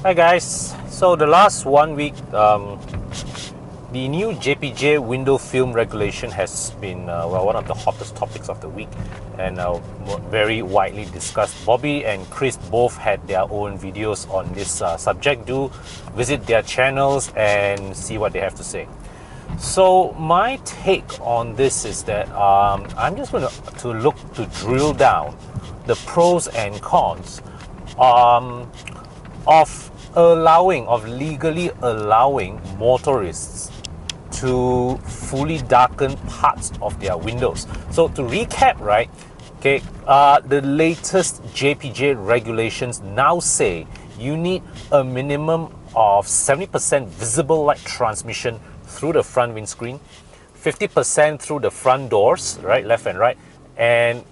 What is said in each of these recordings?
Hi guys, so the last 1 week, the new JPJ window film regulation has been one of the hottest topics of the week and very widely discussed. Bobby and Chris both had their own videos on this subject. Do visit their channels and see what they have to say. So my take on this is that I'm just going to look to drill down the pros and cons of legally allowing motorists to fully darken parts of their windows. So to recap, right? Okay, the latest JPJ regulations now say you need a minimum of 70% visible light transmission through the front windscreen, 50% through the front doors, right, left and right, and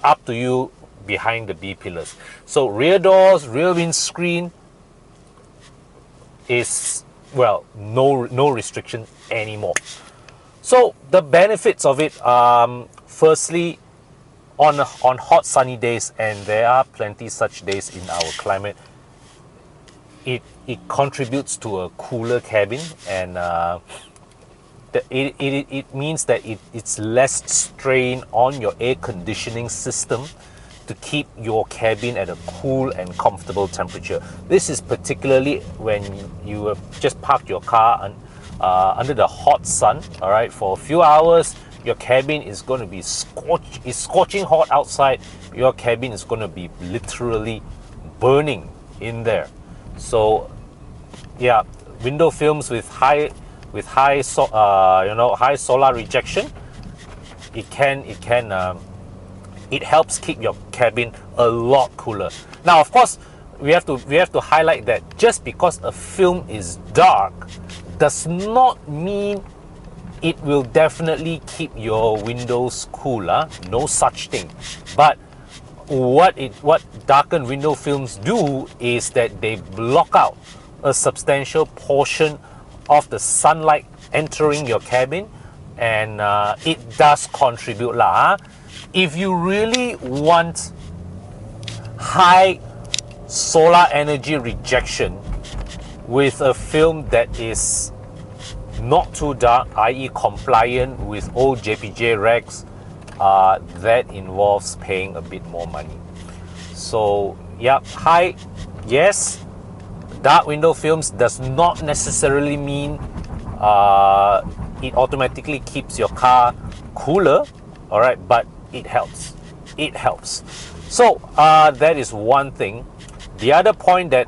up to you behind the B pillars. So rear doors, rear windscreen is, well, no restriction anymore. So the benefits of it, firstly, on hot sunny days, and there are plenty such days in our climate, it contributes to a cooler cabin, and it means that it's less strain on your air conditioning system to keep your cabin at a cool and comfortable temperature. This is particularly when you have just parked your car under the hot sun, all right, for a few hours. Your cabin is going to be scorching hot outside. Your cabin is going to be literally burning in there. So yeah, window films with high solar rejection, it helps keep your cabin a lot cooler. Now, of course, we have to highlight that just because a film is dark does not mean it will definitely keep your windows cooler. No such thing. But what darkened window films do is that they block out a substantial portion of the sunlight entering your cabin, and it does contribute lah. If you really want high solar energy rejection with a film that is not too dark, i.e. compliant with old JPJ regs, that involves paying a bit more money. So yeah, yes, dark window films does not necessarily mean it automatically keeps your car cooler, all right, but it helps. So that is one thing. The other point that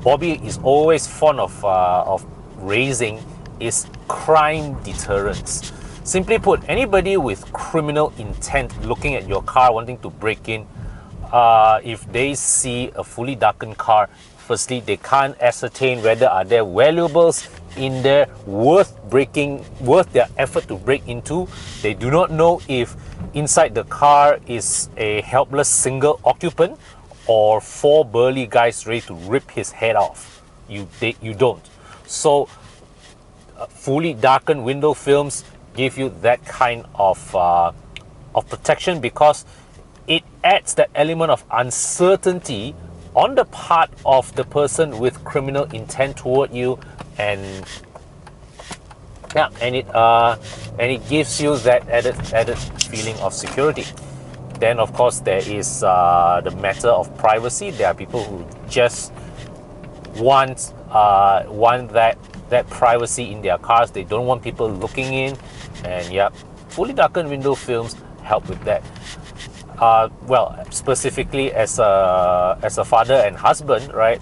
Bobby is always fond of raising is crime deterrence. Simply put, anybody with criminal intent looking at your car, wanting to break in, if they see a fully darkened car, firstly, they can't ascertain whether are there valuables in there worth their effort to break into. They do not know if inside the car is a helpless single occupant or 4 burly guys ready to rip his head off. You don't. So fully darkened window films give you that kind of protection, because it adds that element of uncertainty on the part of the person with criminal intent toward you, and yeah, and it gives you that added feeling of security. Then of course there is the matter of privacy. There are people who just want that privacy in their cars. They don't want people looking in, and yeah, fully darkened window films help with that. Well, specifically as a father and husband, right?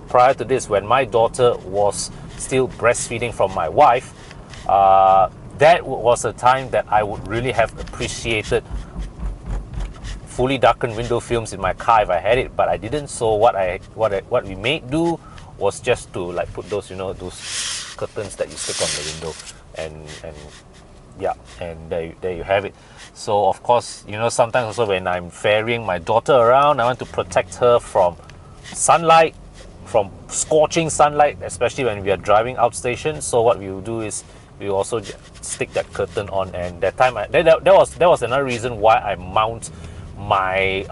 Prior to this, when my daughter was still breastfeeding from my wife, that was a time that I would really have appreciated fully darkened window films in my car if I had it, but I didn't. So what we may do was just to like put those those curtains that you stick on the window, and yeah, and there you have it. So of course, sometimes also when I'm ferrying my daughter around, I want to protect her from sunlight, from scorching sunlight, especially when we are driving outstation. So what we will do is we also stick that curtain on, and that time that was another reason why I mount my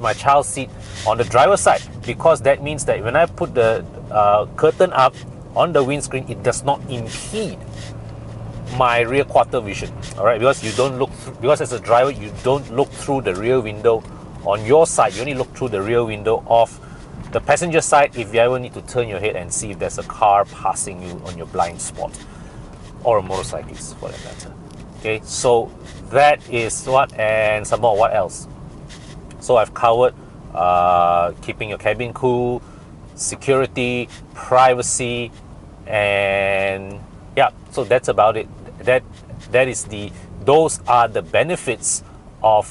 my child seat on the driver's side, because that means that when I put the curtain up on the windscreen, it does not impede my rear quarter vision. All right, because you don't look because as a driver you don't look through the rear window on your side. You only look through the rear window of the passenger side if you ever need to turn your head and see if there's a car passing you on your blind spot, or a motorcyclist for that matter. Okay, so that is what, and some more. What else? So I've covered keeping your cabin cool, security, privacy, and yeah, so that's about it. Those are the benefits of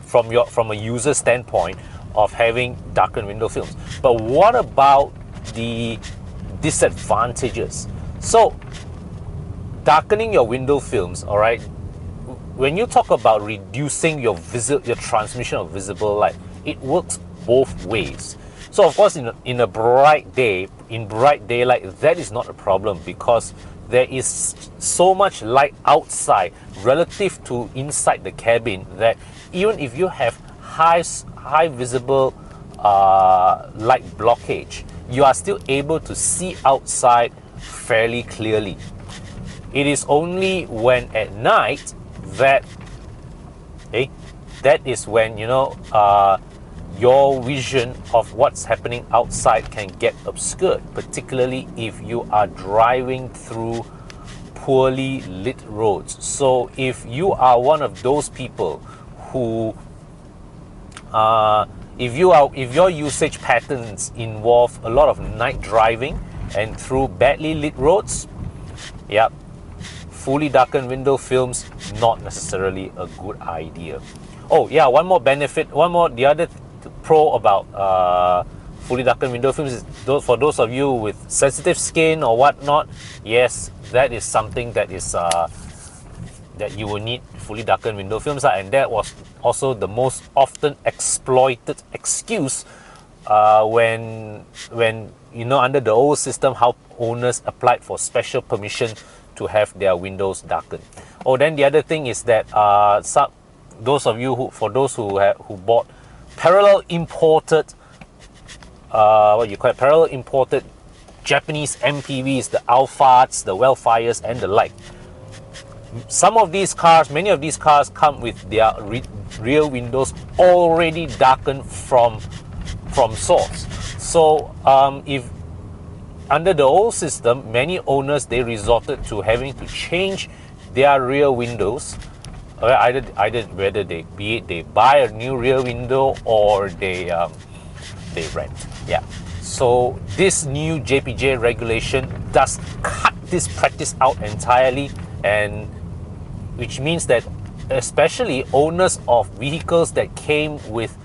from a user standpoint of having darkened window films. But what about the disadvantages? So darkening your window films, all right, when you talk about reducing your transmission of visible light, it works both ways. So of course, in a bright day, in bright daylight, that is not a problem, because there is so much light outside relative to inside the cabin that even if you have high visible light blockage, you are still able to see outside fairly clearly. It is only when at night that is when your vision of what's happening outside can get obscured, particularly if you are driving through poorly lit roads. So if you are one of those people who if your usage patterns involve a lot of night driving and through badly lit roads, yep, fully darkened window films not necessarily a good idea. Oh yeah, the other pro about fully darkened window films is for those of you with sensitive skin or whatnot. Yes, that is something that is that you will need fully darkened window films, and that was also the most often exploited excuse when under the old system, how owners applied for special permission to have their windows darkened. Oh, then the other thing is that those of you who bought parallel imported parallel imported Japanese MPVs, the Alphats, the Wellfires, and the like. Many of these cars come with their rear windows already darkened from source. So if under the old system, many owners, they resorted to having to change their rear windows, either whether they buy a new rear window or they rent. Yeah. So this new JPJ regulation does cut this practice out entirely, and which means that especially owners of vehicles that came with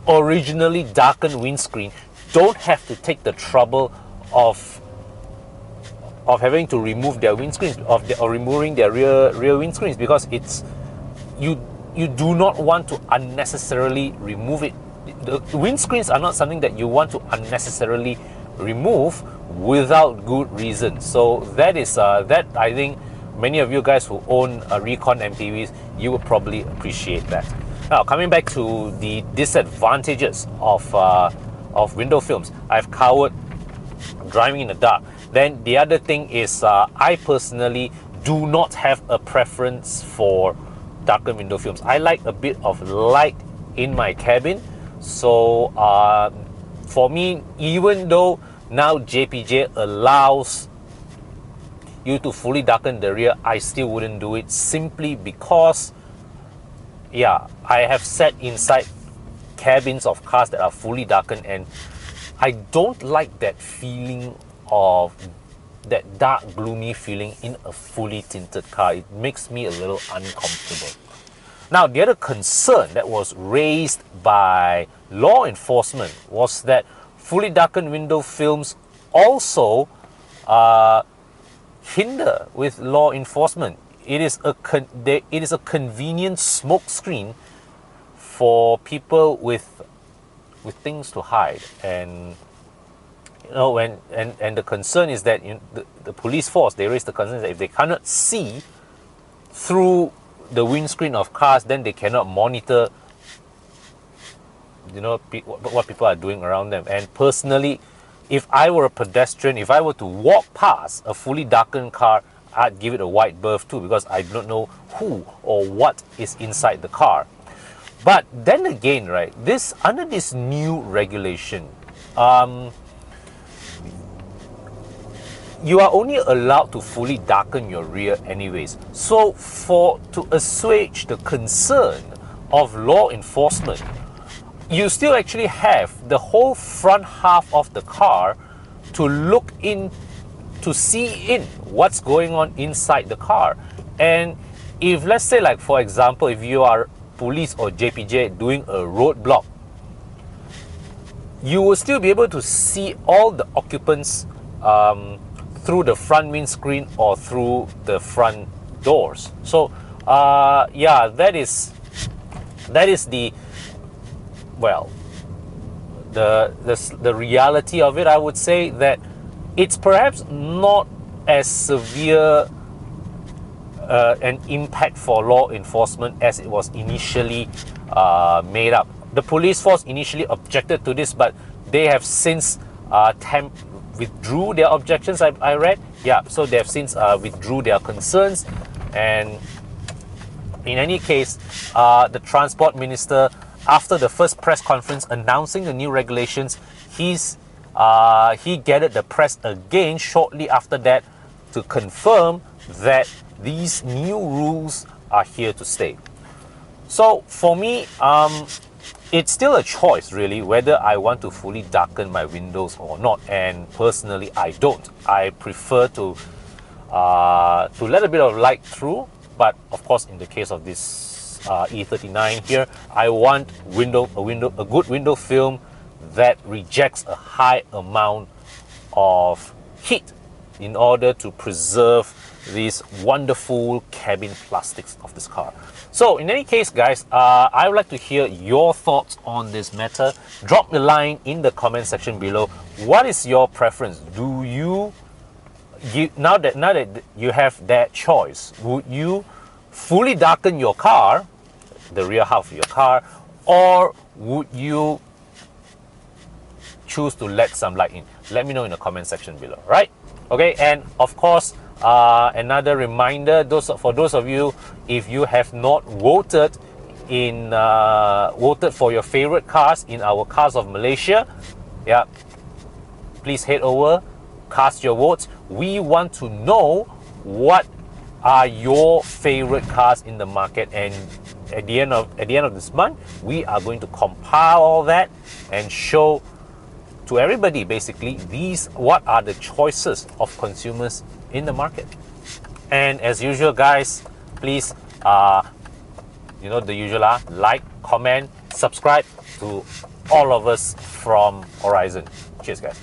originally darkened windscreen don't have to take the trouble of having to remove their windscreens or removing their rear windscreens, because you do not want to unnecessarily remove it. The windscreens are not something that you want to unnecessarily remove without good reason. So that is that I think many of you guys who own Recon MPVs, you will probably appreciate that. Now, coming back to the disadvantages of window films, I've covered driving in the dark. Then the other thing is I personally do not have a preference for darkened window films. I like a bit of light in my cabin. So for me, even though now JPJ allows you to fully darken the rear, I still wouldn't do it, simply because I have sat inside cabins of cars that are fully darkened, and I don't like that feeling of that dark, gloomy feeling in a fully tinted car. It makes me a little uncomfortable. Now, the other concern that was raised by law enforcement was that fully darkened window films also hinder with law enforcement. It is a convenient smoke screen for people with things to hide, and the concern is that the police force, they raise the concern that if they cannot see through the windscreen of cars, then they cannot monitor, you know, what people are doing around them. And personally, if I were a pedestrian, if I were to walk past a fully darkened car, I'd give it a wide berth too, because I don't know who or what is inside the car. But then again, right, under this new regulation, you are only allowed to fully darken your rear anyways. So to assuage the concern of law enforcement, you still actually have the whole front half of the car to look in, to see in what's going on inside the car. And if, let's say, like for example, if you are police or JPJ doing a roadblock, you will still be able to see all the occupants through the front windscreen or through the front doors. So yeah, that is the, well, the reality of it. I would say that it's perhaps not as severe an impact for law enforcement as it was initially made up. The police force initially objected to this, but they have since withdrew their objections. I read, yeah, so they have since withdrew their concerns. And in any case, the transport minister, after the first press conference announcing the new regulations, he gathered the press again shortly after that to confirm that these new rules are here to stay. So for me, it's still a choice really whether I want to fully darken my windows or not, and personally I don't. I prefer to let a bit of light through, but of course in the case of this E39 here, I want a good window film that rejects a high amount of heat in order to preserve these wonderful cabin plastics of this car. So in any case, guys, I would like to hear your thoughts on this matter. Drop a line in the comment section below. What is your preference? Do you now that you have that choice, would you fully darken your car, the rear half of your car, or would you choose to let some light in? Let me know in the comment section below, right? Okay, and of course, another reminder, for those of you, if you have not voted for your favorite cars in our Cars of Malaysia, yeah, please head over, cast your votes. We want to know what are your favorite cars in the market, and at the end of this month, we are going to compile all that and show to everybody basically what are the choices of consumers in the market. And as usual, guys, please you know the usual, like, comment, subscribe to all of us from Horizon. Cheers, guys.